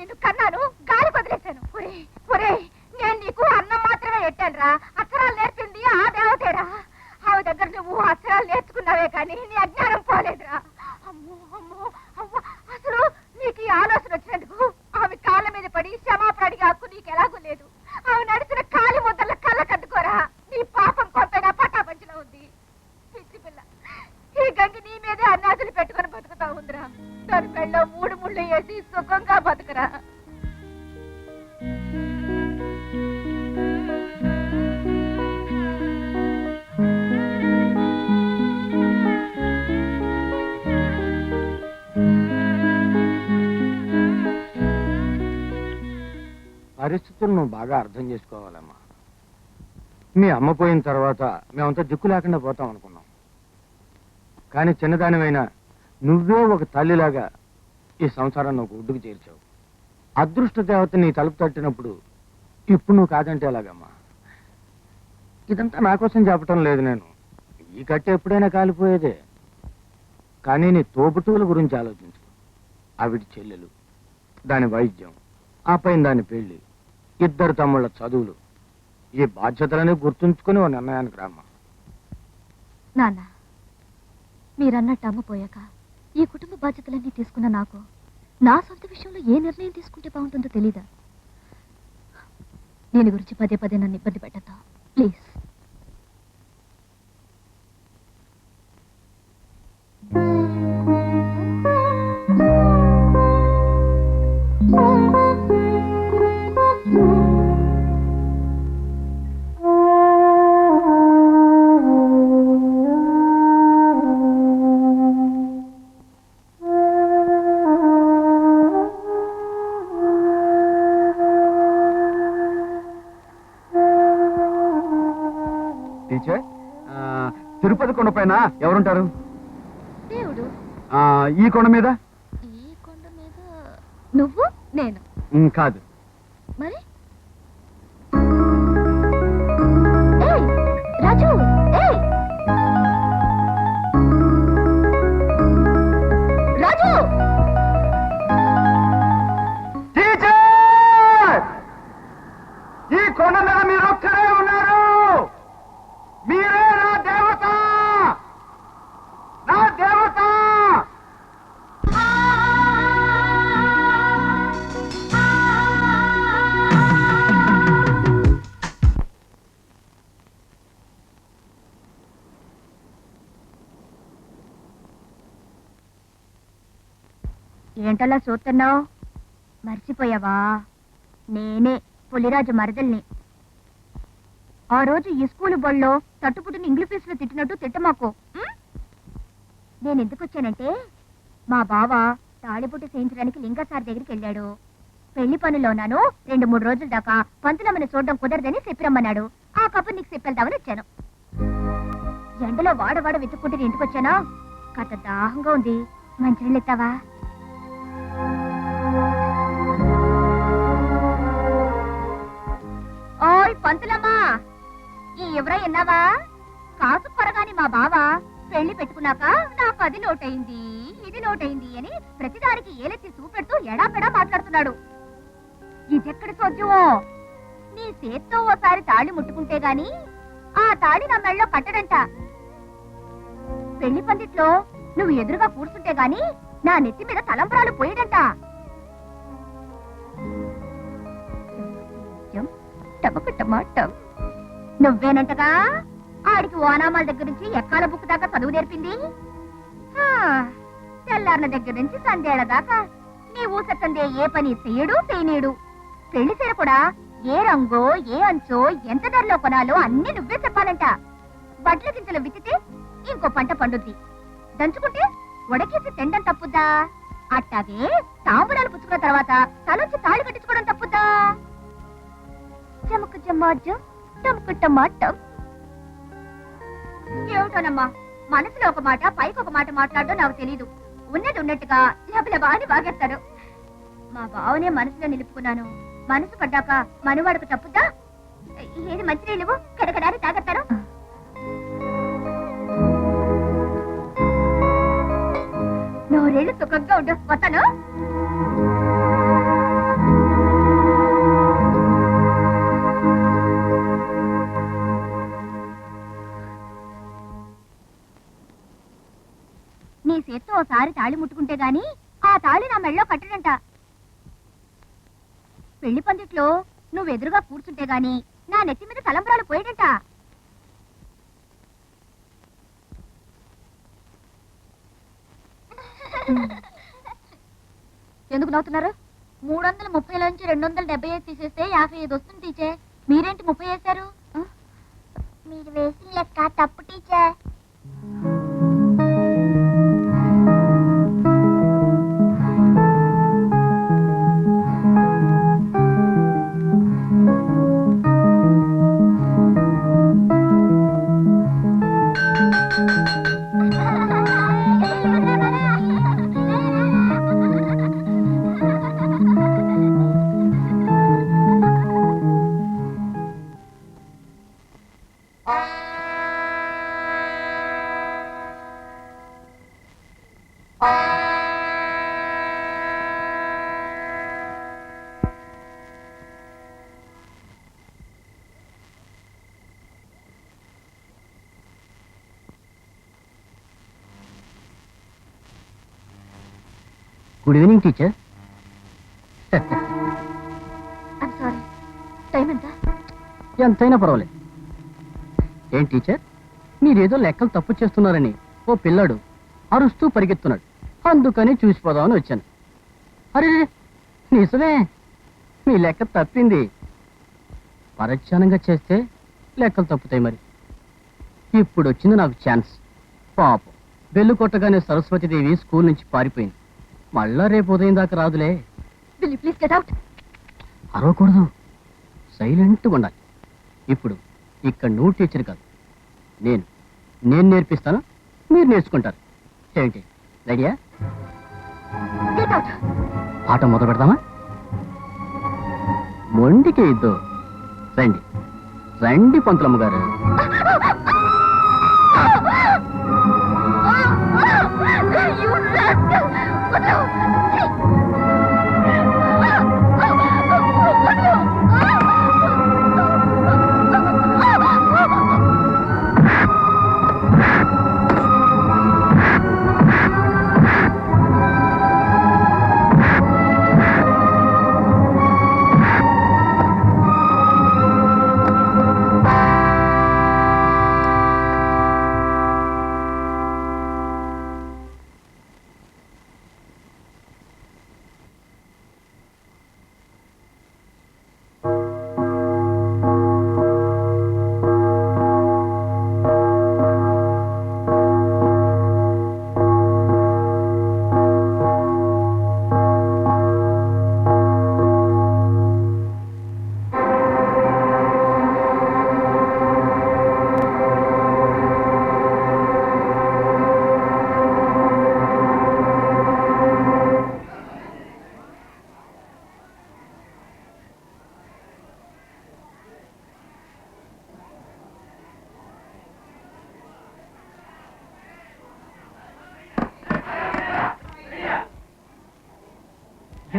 నిన్ను కన్నాను, గాలి వదిలేశాను. ఒరే, నేను నీకు అన్నం మాత్రమే పెట్టాను రా. అక్షరాలు నేర్పింది ఆ దేవతేరా. ఆమె దగ్గర నువ్వు అక్షరాలు నేర్చుకున్నావే కానీ నీ అజ్ఞానం పోలేదురా. అమ్మో అమ్మో అవ్వ, అసలు నీకు ఈ ఆలోచన వచ్చినందుకు ఆమె కాళ్ళ మీద పడి క్షమాపణ అడిగే హక్కు నీకు ఎలాగూ లేదు. ఆమె నడిచిన కాలి ముద్దల కళ్ళ కద్దుకోరా. నీ పాపం కొంతగా పటాపంచలో ఉంది. పిచ్చి పిల్ల, ఈ గంగి నీ మీదే అన్నాదులు పెట్టుకుని బతుకుతా ఉందిరా. దాని పెళ్ళలో 3 ముళ్ళు వేసి సుఖంగా బతుకురా. పరిస్థితులు నువ్వు బాగా అర్థం చేసుకోవాలమ్మా. మీ అమ్మ పోయిన తర్వాత మేమంతా దిక్కు లేకుండా పోతాం అనుకున్నాం. కానీ చిన్నదానివైనా నువ్వే ఒక తల్లిలాగా ఈ సంసారాన్ని ఒక ఒడ్డుకు చేర్చావు. అదృష్ట దేవత నీ తలుపు తట్టినప్పుడు ఇప్పుడు నువ్వు కాదంటే ఎలాగమ్మా? ఇదంతా నా కోసం చెప్పటం లేదు నేను. ఈ కట్టె ఎప్పుడైనా కాలిపోయేదే. కానీ నీ తోబుట్టువుల గురించి ఆలోచించు. ఆవిడ చెల్లెలు, దాని వైద్యం, ఆ పైన దాని పెళ్లి, 2 తమ్ముళ్ళ చదువులు, ఈ బాధ్యతలని గుర్తుంచుకుని ఓ నిర్ణయానికి రామ్మా. నాన్న, మీరన్నట్టు అమ్మపోయాక ఈ కుటుంబ బాధ్యతలన్నీ తీసుకున్న నాకు నా సొంత విషయంలో ఏ నిర్ణయం తీసుకుంటే బాగుంటుందో తెలీదా? దీని గురించి పదే నన్ను ఇబ్బంది పెట్టద్దు ప్లీజ్. తిరుపతి కొండ పైన ఎవరుంటారు? దేవుడు. ఈ కొండ మీద? ఈ కొండ మీద నువ్వు నేను. కాదు. మరి రాజు, రాజు, ఈ కొండ మీద మీరు ఒక్కరే ఉన్నారు. మీరే నా దేవత, నా దేవత. ఏంటలా చూస్తున్నావు? మర్చిపోయావా? నేనే పులిరాజు మరదల్ని. ఆ రోజు ఈ స్కూలు బళ్ళో తట్టుపుట్టుని ఇంగ్లీష్ ఫీజులో తిట్టినట్టు తిట్టమాకు. నేను ఎందుకు వచ్చానంటే మా బావ తాళిపుట్టు చేయించడానికి లింగసారి దగ్గరికి వెళ్ళాడు. పెళ్లి పనులోనాను 2-3 రోజుల దాకా పంతులమ్మని చూడడం కుదరదని చెప్పిరమ్మన్నాడు. ఆ కప్పు నీకు చెప్పెళ్తామని వచ్చాను. ఎండలో వాడవాడ వెతుక్కుంటే ఇంటికి వచ్చానా? కాస్త దాహంగా ఉంది, మంచినీళ్ళు ఇస్తావా? ఓయ్ పంతులమ్మా, ఈ ఎవరా ఎన్నావా? కాసు కొరగాని మా బావ పెళ్లి పెట్టుకున్నాక నాకు అది లోటైంది, ఇది లోటైంది అని ప్రతిదానికి ఏలెత్తి చూపెడుతూ ఎడాపెడా మాట్లాడుతున్నాడు. ఇదెక్కడి సోద్యమో? నీ చేత్తో ఓసారి తాళి ముట్టుకుంటే గాని ఆ తాళి నా మెళ్ళలో కట్టడంట. పెళ్లి పందిట్లో నువ్వు ఎదురుగా కూర్చుంటే గాని నా నెత్తి మీద తలంబరాలు పోయేడంట. టమకటమాటం నువ్వేనంటగా ఆడికి ఓనామాల దగ్గర నుంచి ఎక్కాల బుక్ దాకా చదువు నేర్పింది. తెల్లారిన దగ్గర నుంచి సందేళ్ల దాకా నీ ఊసెత్తందే ఏ పని చెయ్యడు చేయనీడు. పెళ్లి చీర కూడా ఏ రంగో ఏ అంచో ఎంత ధరలో కొనాలో అన్ని నువ్వే చెప్పాలంట. బట్ల గింజలు విత్తితే ఇంకో పంట పండుద్ది, దంచుకుంటే వడకేసి తిండం తప్పుద్దా? అట్టాగే తాంబూలాలు పుచ్చుకున్న తర్వాత తలొచ్చి తాళి కట్టించుకోవడం తప్పుద్దా? చమకు జమాజం టమకు టమాటం. ఏమిటోనమ్మా, మనసులో ఒక మాట పైకి ఒక మాట మాట్లాడడం నాకు తెలీదు. ఉన్నది ఉన్నట్టుగా లబలబా అని వాగేస్తాడు. మా బావనే మనసులో నిలుపుకున్నాను. మనసు పడ్డాక మనవాడుకు తప్పుద్దా? ఏది మంచినీళ్ళు కడకడారి తాగేస్తారు. నూరేళ్ళు సుఖంగా ఉండు. వస్తాను. చేత్తో ఓసారి తాళి ముట్టుకుంటే గాని ఆ తాళి నా మెళ్ళో కట్టడంట. పెళ్లి పందిట్లో నువ్వు ఎదురుగా కూర్చుంటే గాని నా నెత్తి మీద తలంబ్రాలు పోయేటంట. ఎందుకు నవ్వుతున్నారు? 330లోంచి 275 తీసేస్తే 55 వస్తుంది టీచర్. మీరేంటి 30 వేశారు? మీరు వేసిన లెక్క తప్పు teacher. Good evening teacher. Sorry, time ఎంత? ఎంతైనా పర్వాలేదు. ఏం టీచర్, మీరేదో లెక్కలు తప్పు చేస్తున్నారని ఓ పిల్లాడు అరుస్తూ పరిగెత్తున్నాడు, అందుకని చూసిపోదామని వచ్చాను. అరే నిజమే, మీ లెక్క తప్పింది. పరధ్యానంగా చేస్తే లెక్కలు తప్పుతాయి. మరి ఇప్పుడు వచ్చింది నాకు ఛాన్స్. పాపం బెల్లు కొట్టగానే సరస్వతీదేవి స్కూల్ నుంచి పారిపోయింది. మళ్ళా రేపు ఉదయం దాకా రాదులే. Will you please get out? అరవకూడదు, సైలెంట్గా ఉండాలి. ఇప్పుడు ఇక్కడ నువ్వు టీచర్ కాదు, నేను నేర్పిస్తాను, మీరు నేర్చుకుంటారు. ఏంటి రెడీయా? Get out. పాట మొదలు పెడదామా? మొండికి ఇద్దు. రండి రండి పంతులమ్మ గారు. You rascal!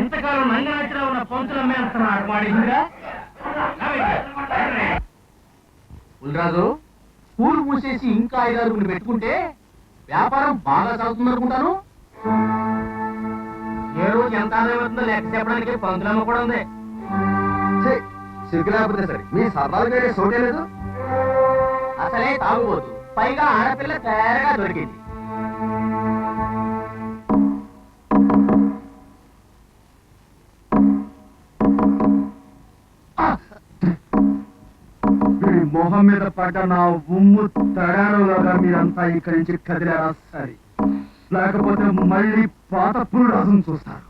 ఇంతకాలం నంగనాచిలో ఉన్న పంతులమ్మే అంటున్నాడు వాడిందిగా. రాజు, స్కూల్ మూసేసి ఇంకా 5-6 పెట్టుకుంటే వ్యాపారం బాగా సాగుతుంది అనుకుంటాను. ఏ రోజు ఎంత ఆదాయం అవుతుందో లెక్క చెప్పడానికి పంతులమ్మ కూడా ఉంది. సిగ్గు లేకపోతే సరే, మీ సరదాలు వేరే సోటే లేదు. అసలే తాగుబోతు, పైగా ఆడపిల్ల తయారుగా దొరికింది. మొహం మీద పడ్డ నా ఉమ్ము తడానులాగా మీరంతా ఇక్కడి నుంచి కదిలేరా సరే, లేకపోతే మళ్ళీ పాత పురుడు రాజును చూస్తారు.